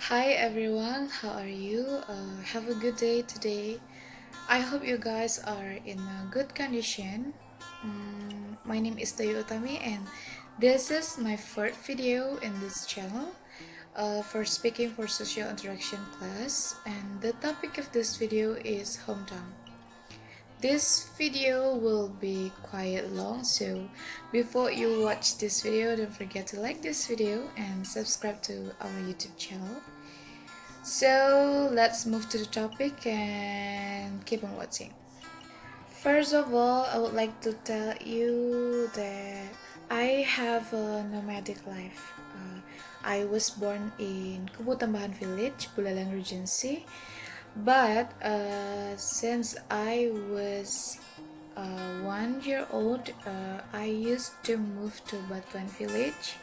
Hi everyone, how are you? Have a good day today. I hope you guys are in a good condition. My name is Dewi Utami and this is my fourth video in this channel for speaking for social interaction class, and the topic of this video is hometown. This video will be quite long, so before you watch this video, don't forget to like this video and subscribe to our YouTube channel. So let's move to the topic and keep on watching. First of all, I would like to tell you that I have a nomadic life. I was born in Kubu Tambahan village, Buleleng Regency, but since I was 1 year old, I used to move to Batuan village,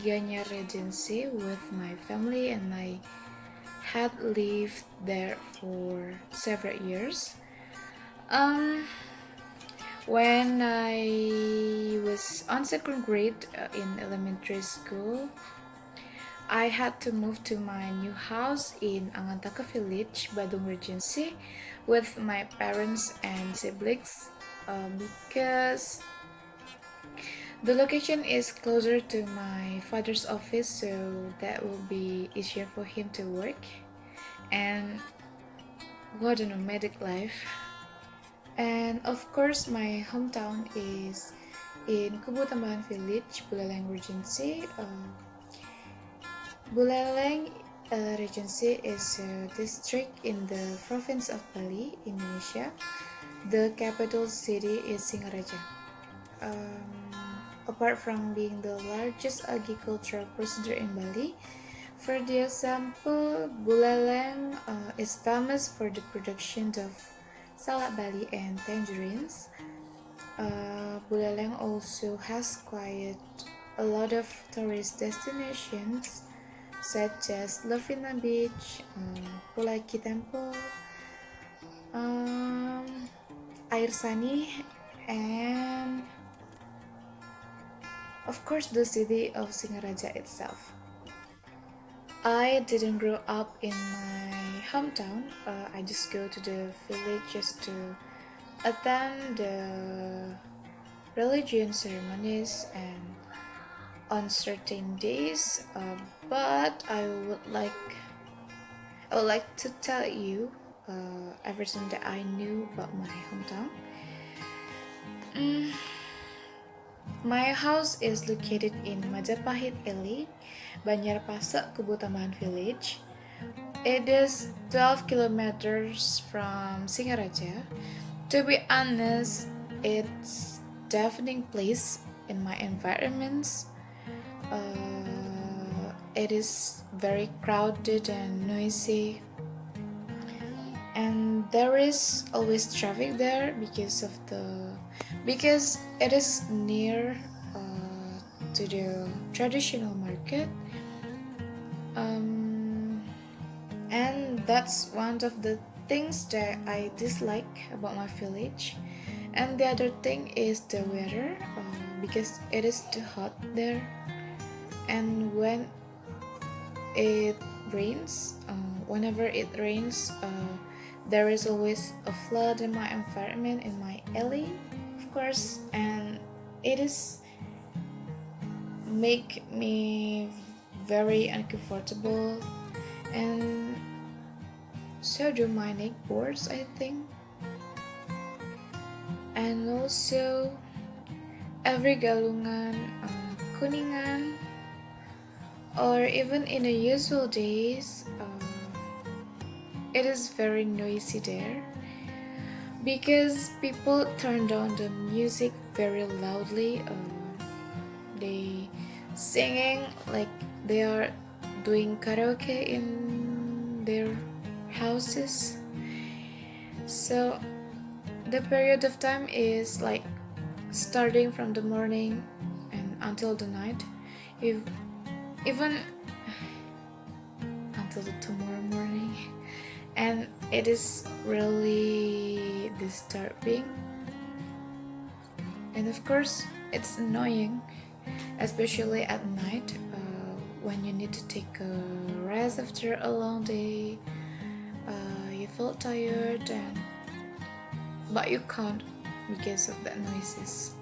Gianyar Regency, with my family, and I had lived there for several years. When I was on second grade in elementary school, I had to move to my new house in Angantaka village, Badung Regency, with my parents and siblings because the location is closer to my father's office, so that will be easier for him to work. And what a nomadic life. And of course, my hometown is in Kubu Tambahan village, Buleleng Regency. Buleleng Regency is a district in the province of Bali, Indonesia. The capital city is Singaraja. Apart from being the largest agricultural producer in Bali, for the example, Buleleng is famous for the production of salad Bali and tangerines. Buleleng also has quite a lot of tourist destinations such as Lovina Beach, Pulaki Temple, Air Sani, and of course the city of Singaraja itself. I didn't grow up in my hometown. I just go to the village just to attend the religion ceremonies and on certain days. But I would like to tell you everything that I knew about my hometown. My house is located in Majapahit Alley, Banjarpasa, Kubu Tambahan village. It is 12 kilometers from Singaraja. To be honest, it's deafening place in my environments. It is very crowded and noisy, and there is always traffic there because it is near to the traditional market, and that's one of the things that I dislike about my village. And the other thing is the weather, because it is too hot there, and whenever it rains, there is always a flood in my environment, in my alley, of course, and it is make me very uncomfortable, and so do my neighbors, I think. And also every galungan, kuningan, or even in the usual days, it is very noisy there because people turn down the music very loudly. They singing like they are doing karaoke in their houses. So the period of time is like starting from the morning and until the night, even until the tomorrow morning, and it is really disturbing, and of course it's annoying, especially at night when you need to take a rest after a long day. You feel tired, but you can't because of the noises.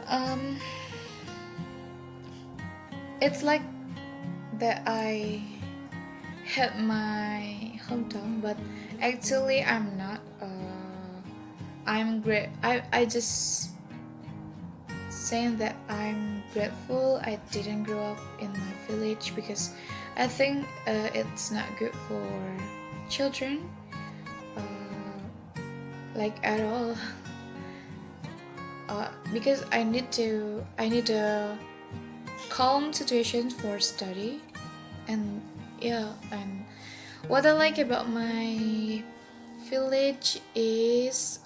Um, it's like that I hate my hometown, but actually I'm not. I'm great. I just saying that I'm grateful I didn't grow up in my village because I think it's not good for children, like at all. Because I need a calm situation for study, and yeah, and what I like about my village is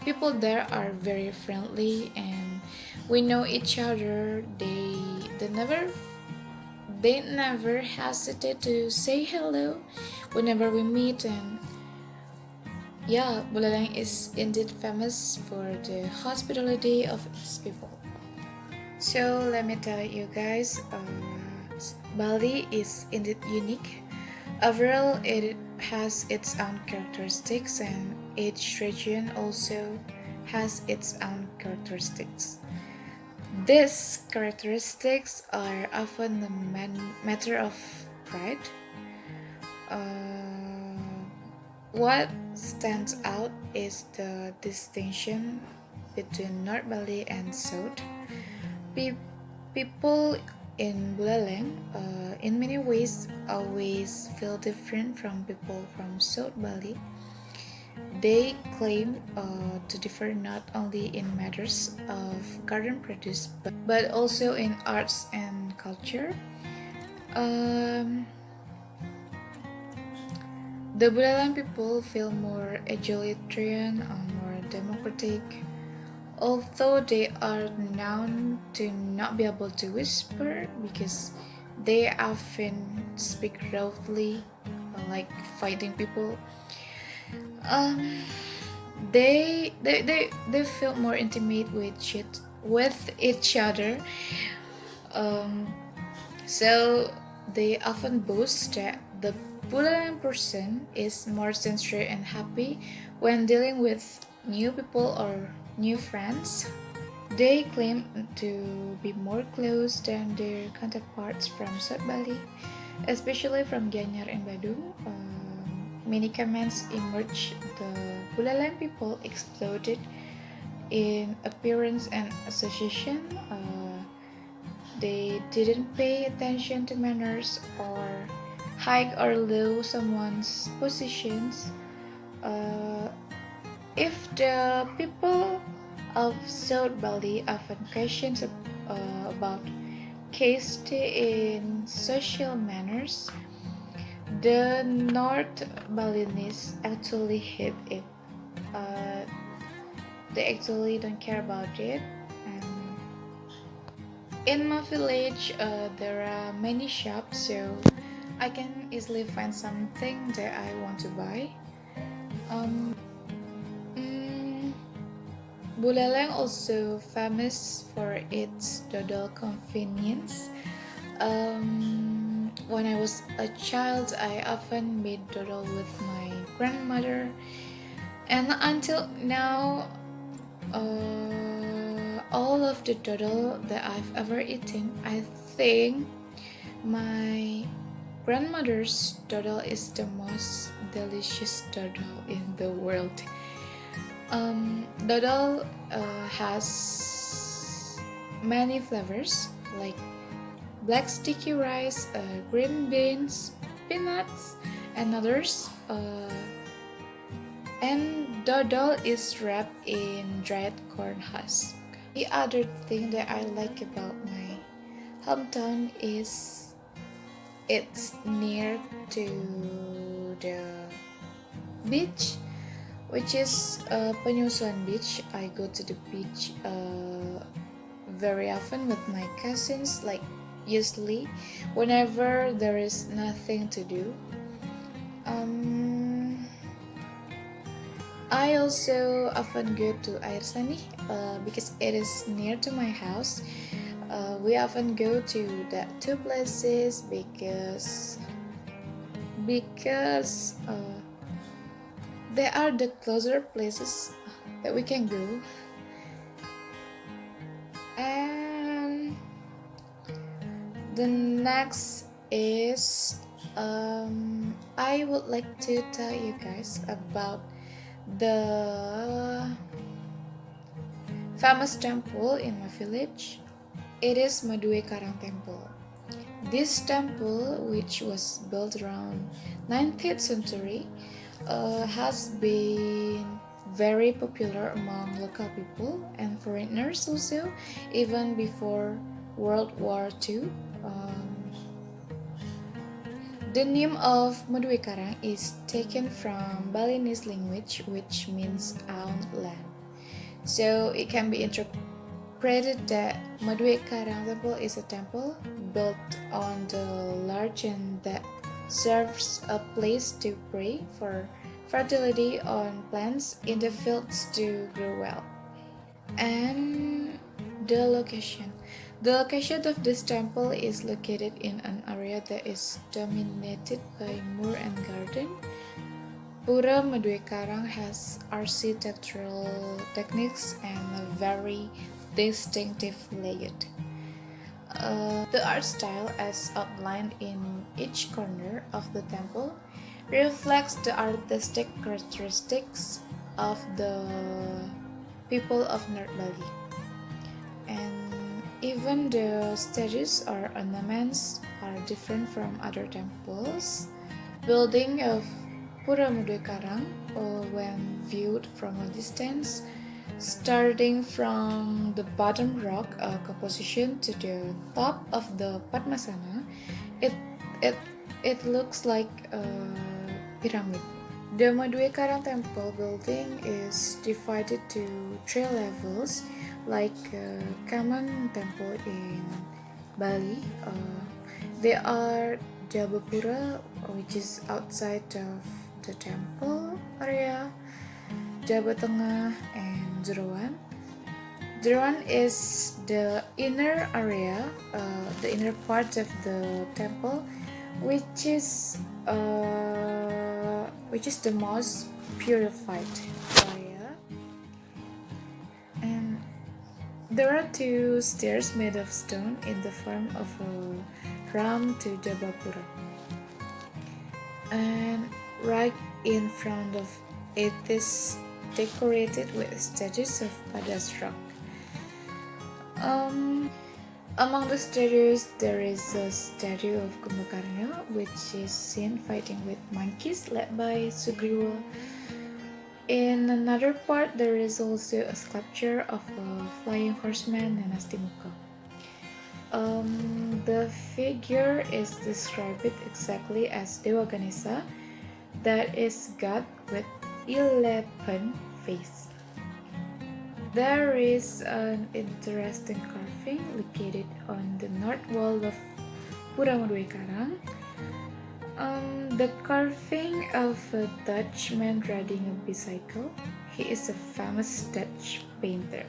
people there are very friendly and we know each other. They never hesitate to say hello whenever we meet, and yeah, Buleleng is indeed famous for the hospitality of its people. So let me tell you guys, Bali is indeed unique. Overall, it has its own characteristics, and each region also has its own characteristics. These characteristics are often the matter of pride. What stands out is the distinction between North Bali and South. People in Buleleng, in many ways, always feel different from people from South Bali. They claim to differ not only in matters of garden produce but also in arts and culture. Um, the Buleleng people feel more egalitarian and more democratic. Although they are known to not be able to whisper because they often speak loudly, like fighting people. Um, they feel more intimate with each other. Um, so they often boast that the Bulalan person is more sincere and happy when dealing with new people or new friends. They claim to be more close than their counterparts from South Bali, especially from Gianyar and Badung. Many comments emerged. The Bulalan people exploded in appearance and association. They didn't pay attention to manners or high or low someone's positions. Uh, if the people of South Bali often questions about caste in social manners, the North Balinese actually hate it. Uh, they actually don't care about it. And in my village, there are many shops, so I can easily find something that I want to buy. Um, mm, Buleleng also famous for its dodol convenience. When I was a child, I often made dodol with my grandmother, and until now, all of the dodol that I've ever eaten, I think my grandmother's dodol is the most delicious dodol in the world. Dodol has many flavors like black sticky rice, green beans, peanuts, and others. And dodol is wrapped in dried corn husk. The other thing that I like about my hometown is it's near to the beach, which is Penyusuan Beach. I go to the beach very often with my cousins, like usually whenever there is nothing to do. I also often go to Air Sani because it is near to my house. We often go to that two places because they are the closer places that we can go. And the next is I would like to tell you guys about the famous temple in my village. It is Madue Karang Temple. This temple, which was built around 19th century, has been very popular among local people and foreigners also, even before World War II. The name of Madue Karang is taken from Balinese language, which means own land. So it can be interpreted that Madue Karang Temple is a temple built on the large and that serves a place to pray for fertility on plants in the fields to grow well. And the location. The location of this temple is located in an area that is dominated by moor and garden. Pura Madue Karang has architectural techniques and a very distinctive layout. The art style, as outlined in each corner of the temple, reflects the artistic characteristics of the people of North Bali. And even the statues or ornaments are different from other temples. Building of Pura Madue Karang, when viewed from a distance, starting from the bottom rock composition to the top of the Padmasana, it it it looks like a pyramid. The Madue Karang temple building is divided to three levels, like common temple in Bali. They are Jabapura, which is outside of the temple area, Jaba Tengah, and Jeroan. Jeroan is the inner area, the inner part of the temple, which is the most purified area. And there are two stairs made of stone in the form of a ram to Jabapura. And right in front of it is decorated with statues of Padas rock. Among the statues, there is a statue of Kumbhakarna, which is seen fighting with monkeys led by Sugriva. In another part, there is also a sculpture of a flying horseman and Astimuka. The figure is described exactly as Dewa Ganesha, that is God with 11 faces. There is an interesting carving located on the north wall of Pura Madue Karang. The carving of a Dutch man riding a bicycle. He is a famous Dutch painter,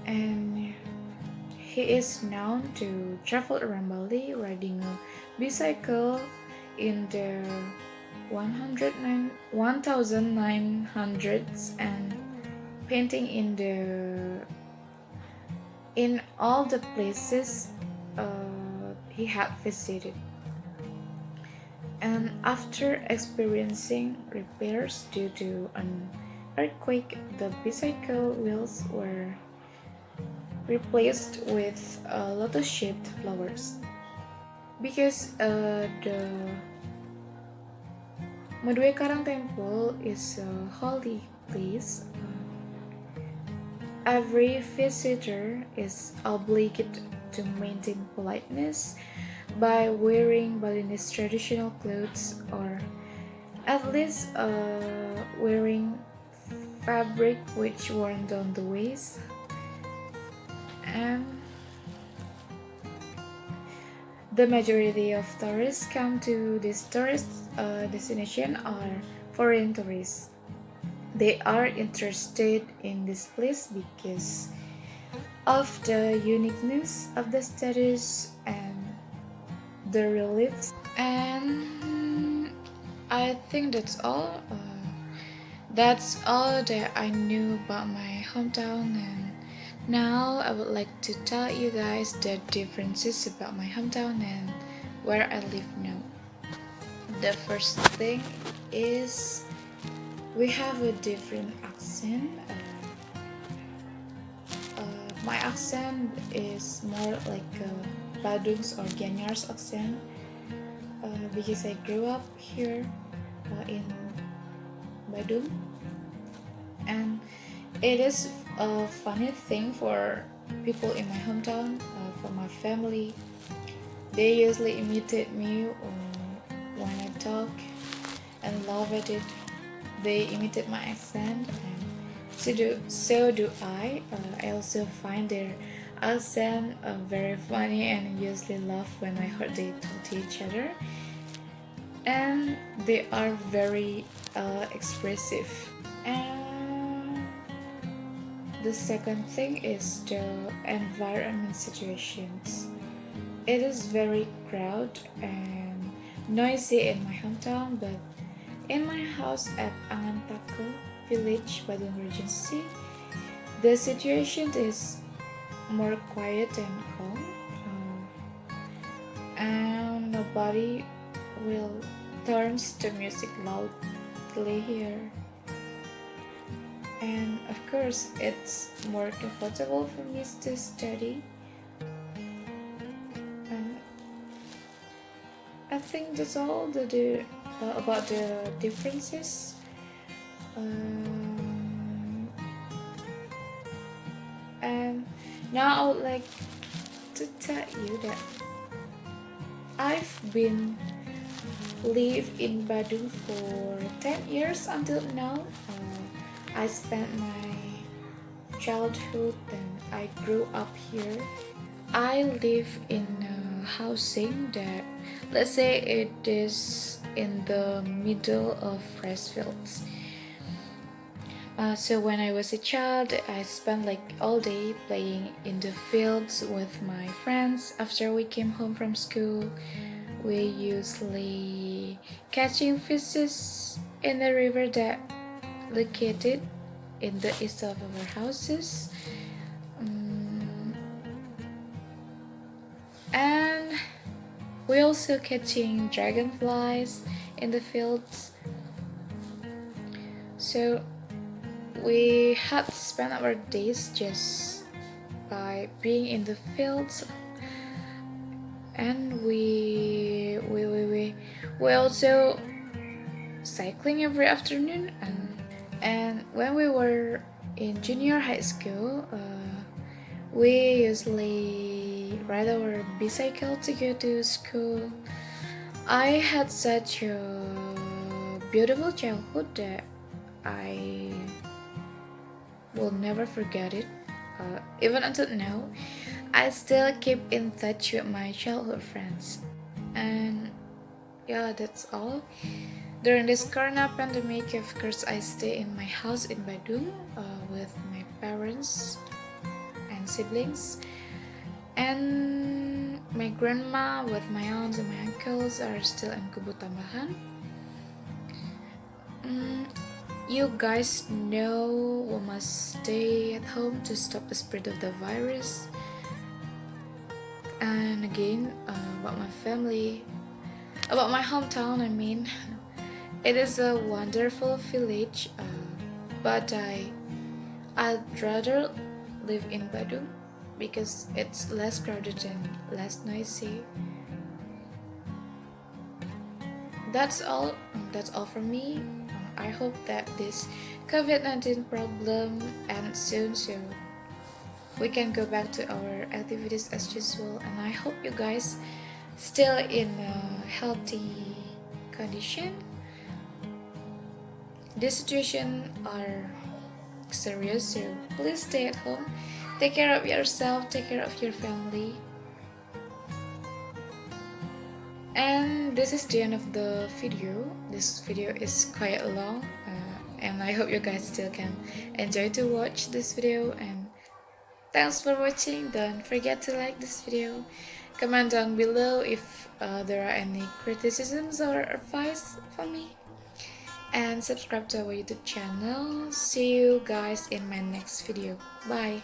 and he is known to travel around Bali riding a bicycle in the 1900s and painting in all the places he had visited. And after experiencing repairs due to an earthquake, the bicycle wheels were replaced with lotus-shaped flowers. Because the Madue Karang Temple is a holy place, every visitor is obligated to maintain politeness by wearing Balinese traditional clothes, or at least wearing fabric which worn down the waist. And the majority of tourists come to this tourist destination are foreign tourists. They are interested in this place because of the uniqueness of the status and the reliefs. And I think that's all. That's all that I knew about my hometown, and now I would like to tell you guys the differences about my hometown and where I live now. The first thing is we have a different accent. My accent is more like Badung's or Gianyar's accent because I grew up here in Badung, and it is a funny thing for people in my hometown, for my family. They usually imitate me when I talk and laugh at it. They imitate my accent, and so do I. I also find their accent very funny and usually laugh when I heard they talk to each other. And they are very expressive. And the second thing is the environment situations. It is very crowded and noisy in my hometown, but in my house at Angantake village, Badung Regency, the situation is more quiet and calm, and nobody will turns the music loudly here. And of course, it's more comfortable for me to study. And I think that's all about the differences. And now I would like to tell you that I've been live in Badung for 10 years until now. I spent my childhood and I grew up here. I live in a housing that, let's say, it is in the middle of rice fields. So when I was a child, I spent like all day playing in the fields with my friends. After we came home from school, we usually catching fishes in the river that located in the east of our houses. And we also catching dragonflies in the fields. So we had spent our days just by being in the fields, and we also cycling every afternoon. And when we were in junior high school, we usually ride our bicycle to go to school. I had such a beautiful childhood that I will never forget it. Even until now, I still keep in touch with my childhood friends. And yeah, that's all. During this corona pandemic, of course, I stay in my house in Badung with my parents and siblings. And my grandma with my aunts and my uncles are still in Kubu Tambahan. You guys know we must stay at home to stop the spread of the virus. And again, about my family, about my hometown, I mean, it is a wonderful village, but I'd rather live in Badung because it's less crowded and less noisy. That's all from me. I hope that this COVID-19 problem ends soon so we can go back to our activities as usual, and I hope you guys still in a healthy condition. This situation are serious, so please stay at home, take care of yourself, take care of your family. And this is the end of the video. This video is quite long, and I hope you guys still can enjoy to watch this video. And Thanks for watching. Don't forget to like this video. Comment down below if there are any criticisms or advice for me. And subscribe to our YouTube channel. See you guys in my next video. Bye.